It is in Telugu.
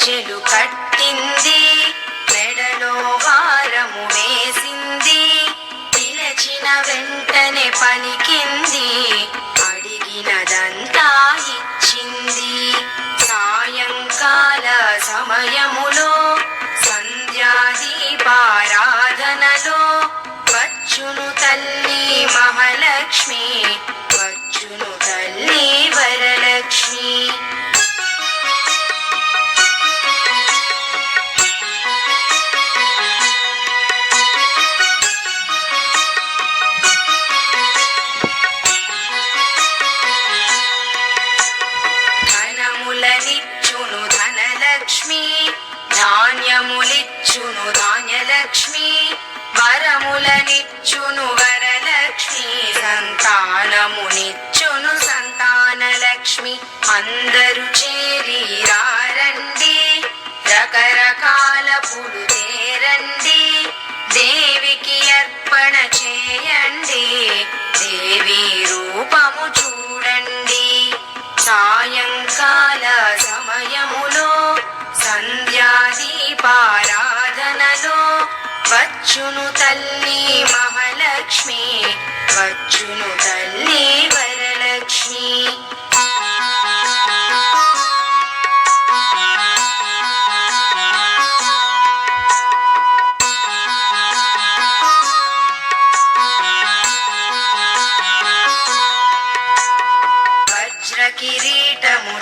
గజ్జెలు కట్టింది, మెడలో హారము వేసింది, పిలచిన వెంటనే పలికింది, అడిగినదంతా ఇచ్చింది. సాయంకాల సమయములో సంధ్యాదీపారాధనలో వచ్చును తల్లి మహాలక్ష్మి, వచ్చును తల్లి వరలక్ష్మి. ధనములనిచ్చును ధనలక్ష్మి, ధాన్యములిచ్చును ధాన్యలక్ష్మి, వరములనిచ్చును వరలక్ష్మి, సంతానమునిచ్చును సంతానలక్ష్మి. అందరూ చేరి రారండి, రకరకాల పూలు తేరండి, దేవికి అర్పణ చేయండి, దేవి రూపము చూడండి. సాయంకాల సమయములో సంధ్యాదీపారాధనలో వచ్చును తల్లి మహాలక్ష్మి, వచ్చును తల్లి వరలక్ష్మి. వజ్ర కిరీటము